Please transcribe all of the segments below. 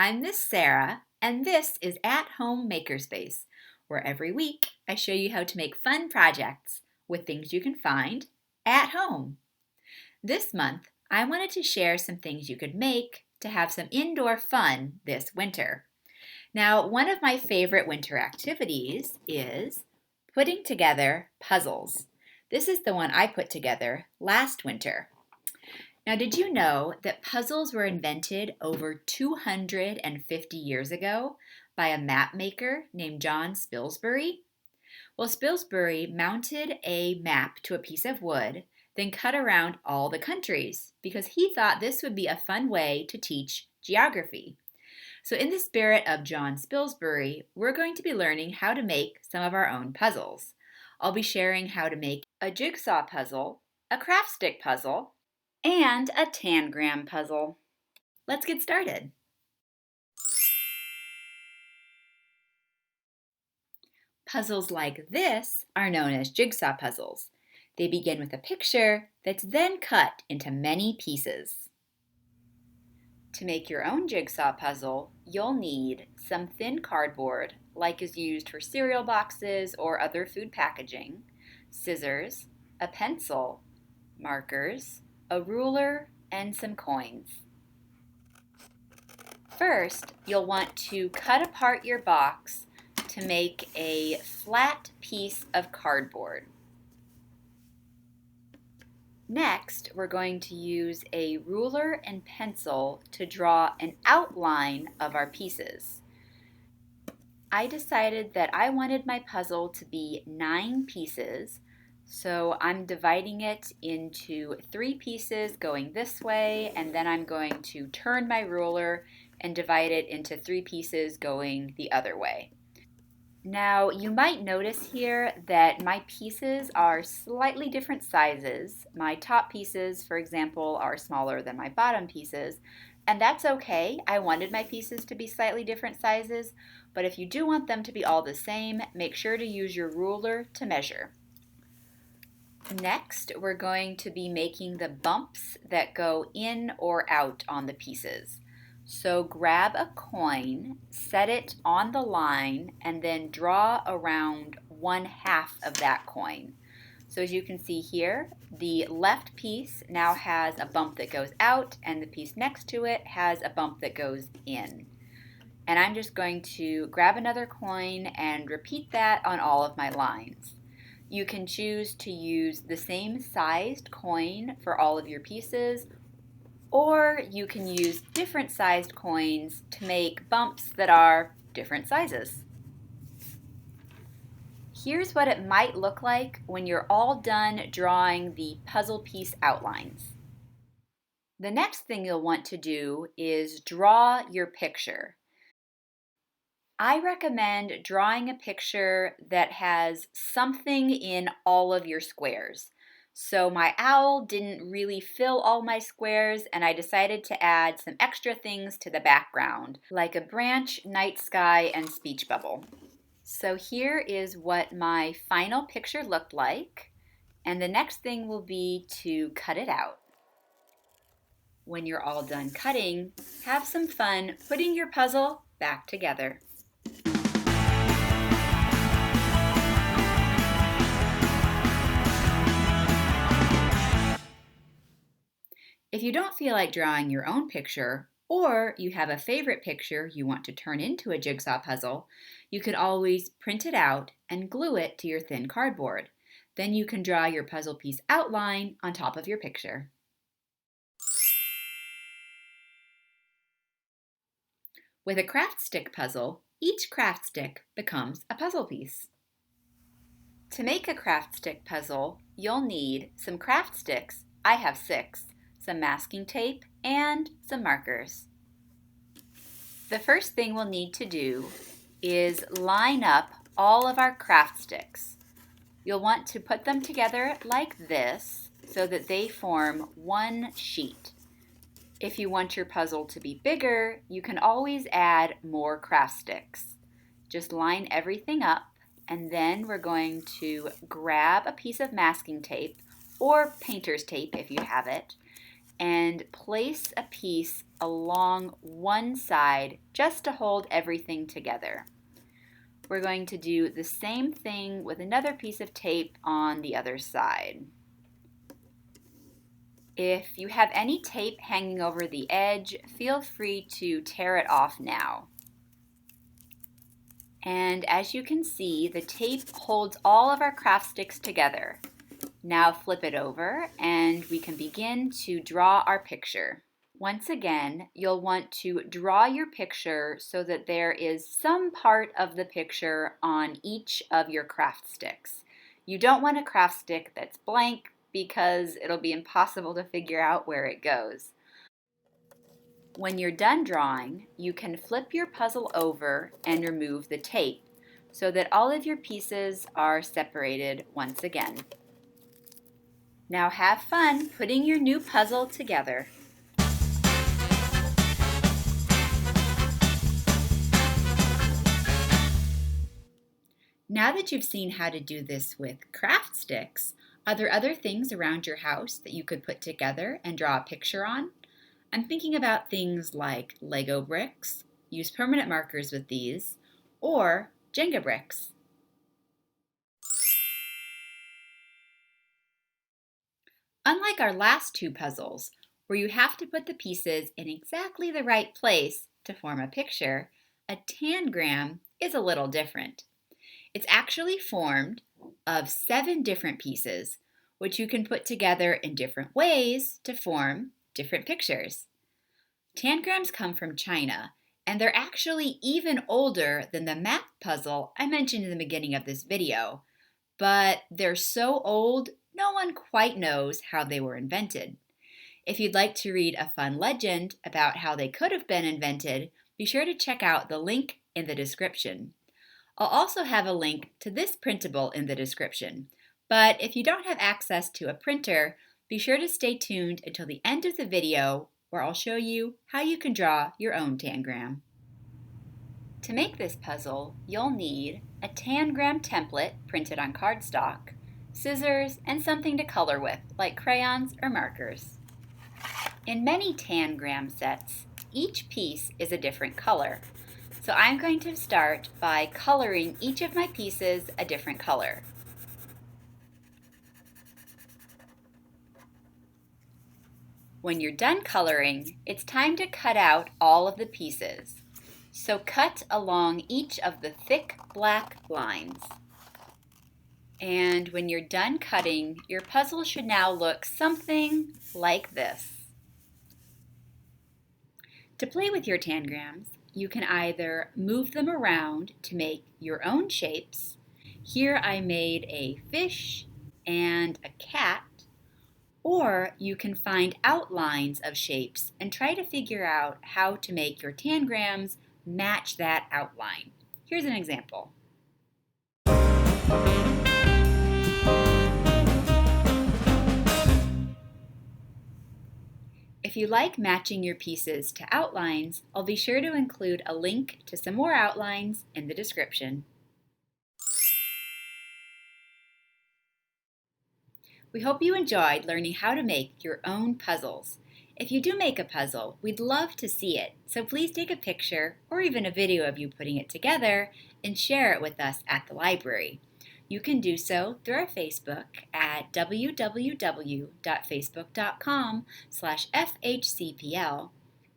I'm Miss Sarah, and this is At Home Makerspace, where every week I show you how to make fun projects with things you can find at home. This month, I wanted to share some things you could make to have some indoor fun this winter. Now, one of my favorite winter activities is putting together puzzles. This is the one I put together last winter. Now, did you know that puzzles were invented over 250 years ago by a map maker named John Spilsbury? Well, Spilsbury mounted a map to a piece of wood, then cut around all the countries because he thought this would be a fun way to teach geography. So in the spirit of John Spilsbury, we're going to be learning how to make some of our own puzzles. I'll be sharing how to make a jigsaw puzzle, a craft stick puzzle, and a Tangram puzzle. Let's get started. Puzzles like this are known as jigsaw puzzles. They begin with a picture that's then cut into many pieces. To make your own jigsaw puzzle, you'll need some thin cardboard, like is used for cereal boxes or other food packaging, scissors, a pencil, markers, a ruler, and some coins. First, you'll want to cut apart your box to make a flat piece of cardboard. Next, we're going to use a ruler and pencil to draw an outline of our pieces. I decided that I wanted my puzzle to be 9 pieces, so I'm dividing it into 3 pieces going this way, and then I'm going to turn my ruler and divide it into 3 pieces going the other way. Now, you might notice here that my pieces are slightly different sizes. My top pieces, for example, are smaller than my bottom pieces, and that's okay. I wanted my pieces to be slightly different sizes, but if you do want them to be all the same, make sure to use your ruler to measure. Next, we're going to be making the bumps that go in or out on the pieces. So grab a coin, set it on the line, and then draw around 1/2 of that coin. So as you can see here, the left piece now has a bump that goes out, and the piece next to it has a bump that goes in. And I'm just going to grab another coin and repeat that on all of my lines. You can choose to use the same sized coin for all of your pieces, or you can use different sized coins to make bumps that are different sizes. Here's what it might look like when you're all done drawing the puzzle piece outlines. The next thing you'll want to do is draw your picture. I recommend drawing a picture that has something in all of your squares. So my owl didn't really fill all my squares, and I decided to add some extra things to the background, like a branch, night sky, and speech bubble. So here is what my final picture looked like, and the next thing will be to cut it out. When you're all done cutting, have some fun putting your puzzle back together. If you don't feel like drawing your own picture, or you have a favorite picture you want to turn into a jigsaw puzzle, you can always print it out and glue it to your thin cardboard. Then you can draw your puzzle piece outline on top of your picture. With a craft stick puzzle, each craft stick becomes a puzzle piece. To make a craft stick puzzle, you'll need some craft sticks. I have 6. Some masking tape, and some markers. The first thing we'll need to do is line up all of our craft sticks. You'll want to put them together like this so that they form one sheet. If you want your puzzle to be bigger, you can always add more craft sticks. Just line everything up, and then we're going to grab a piece of masking tape or painter's tape if you have it, and place a piece along one side just to hold everything together. We're going to do the same thing with another piece of tape on the other side. If you have any tape hanging over the edge, feel free to tear it off now. And as you can see, the tape holds all of our craft sticks together. Now flip it over and we can begin to draw our picture. Once again, you'll want to draw your picture so that there is some part of the picture on each of your craft sticks. You don't want a craft stick that's blank because it'll be impossible to figure out where it goes. When you're done drawing, you can flip your puzzle over and remove the tape so that all of your pieces are separated once again. Now have fun putting your new puzzle together. Now that you've seen how to do this with craft sticks, are there other things around your house that you could put together and draw a picture on? I'm thinking about things like Lego bricks, use permanent markers with these, or Jenga bricks. Unlike our last two puzzles, where you have to put the pieces in exactly the right place to form a picture, a tangram is a little different. It's actually formed of 7 different pieces, which you can put together in different ways to form different pictures. Tangrams come from China, and they're actually even older than the map puzzle I mentioned in the beginning of this video. But they're so old, no one quite knows how they were invented. If you'd like to read a fun legend about how they could have been invented, be sure to check out the link in the description. I'll also have a link to this printable in the description, but if you don't have access to a printer, be sure to stay tuned until the end of the video where I'll show you how you can draw your own tangram. To make this puzzle, you'll need a tangram template printed on cardstock, scissors, and something to color with, like crayons or markers. In many tangram sets, each piece is a different color. So I'm going to start by coloring each of my pieces a different color. When you're done coloring, it's time to cut out all of the pieces. So cut along each of the thick black lines. And when you're done cutting, your puzzle should now look something like this. To play with your tangrams, you can either move them around to make your own shapes. Here I made a fish and a cat. Or you can find outlines of shapes and try to figure out how to make your tangrams match that outline. Here's an example. If you like matching your pieces to outlines, I'll be sure to include a link to some more outlines in the description. We hope you enjoyed learning how to make your own puzzles. If you do make a puzzle, we'd love to see it, so please take a picture or even a video of you putting it together and share it with us at the library. You can do so through our Facebook at www.facebook.com/FHCPL.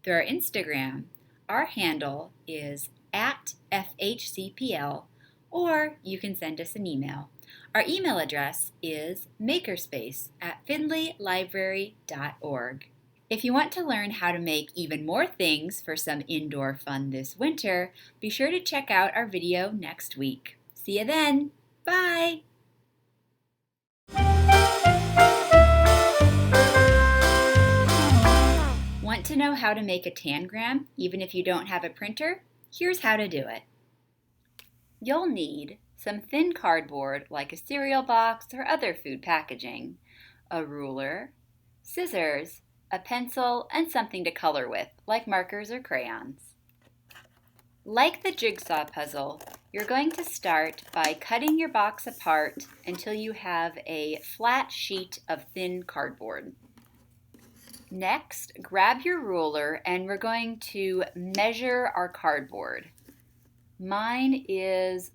Through our Instagram, our handle is @FHCPL, or you can send us an email. Our email address is makerspace@findlaylibrary.org. If you want to learn how to make even more things for some indoor fun this winter, be sure to check out our video next week. See you then! Bye! Want to know how to make a tangram even if you don't have a printer? Here's how to do it. You'll need some thin cardboard like a cereal box or other food packaging, a ruler, scissors, a pencil, and something to color with like markers or crayons. Like the jigsaw puzzle, you're going to start by cutting your box apart until you have a flat sheet of thin cardboard. Next, grab your ruler and we're going to measure our cardboard. Mine is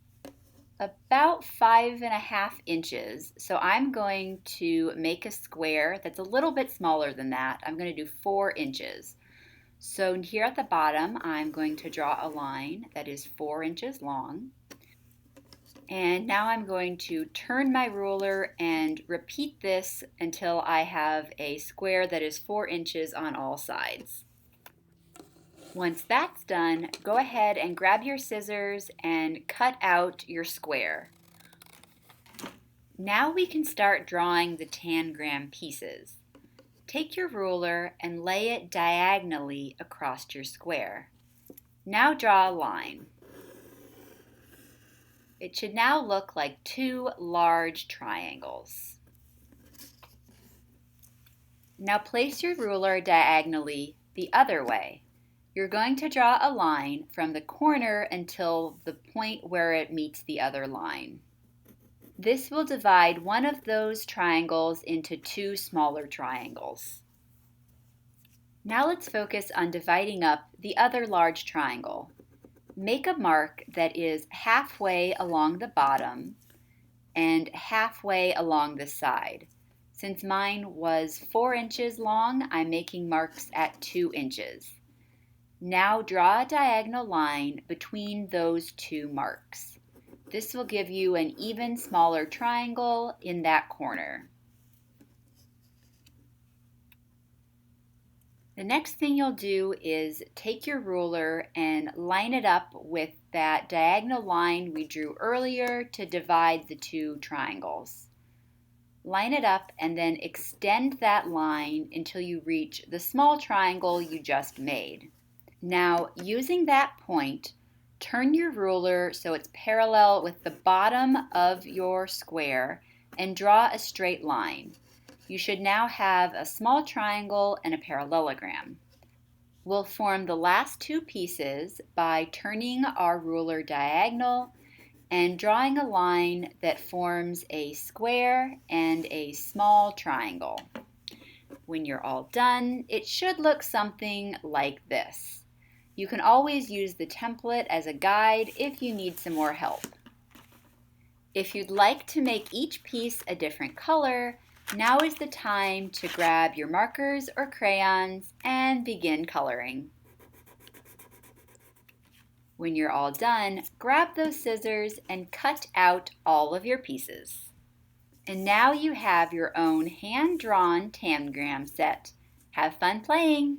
about 5.5 inches, so I'm going to make a square that's a little bit smaller than that. I'm going to do 4 inches. So here at the bottom, I'm going to draw a line that is 4 inches long. And now I'm going to turn my ruler and repeat this until I have a square that is 4 inches on all sides. Once that's done, go ahead and grab your scissors and cut out your square. Now we can start drawing the Tangram pieces. Take your ruler and lay it diagonally across your square. Now draw a line. It should now look like 2 large triangles. Now place your ruler diagonally the other way. You're going to draw a line from the corner until the point where it meets the other line. This will divide one of those triangles into 2 smaller triangles. Now let's focus on dividing up the other large triangle. Make a mark that is halfway along the bottom and halfway along the side. Since mine was 4 inches long, I'm making marks at 2 inches. Now draw a diagonal line between those 2 marks. This will give you an even smaller triangle in that corner. The next thing you'll do is take your ruler and line it up with that diagonal line we drew earlier to divide the 2 triangles. Line it up and then extend that line until you reach the small triangle you just made. Now, using that point, turn your ruler so it's parallel with the bottom of your square and draw a straight line. You should now have a small triangle and a parallelogram. We'll form the last 2 pieces by turning our ruler diagonal and drawing a line that forms a square and a small triangle. When you're all done, it should look something like this. You can always use the template as a guide if you need some more help. If you'd like to make each piece a different color, now is the time to grab your markers or crayons and begin coloring. When you're all done, grab those scissors and cut out all of your pieces. And now you have your own hand-drawn Tangram set. Have fun playing!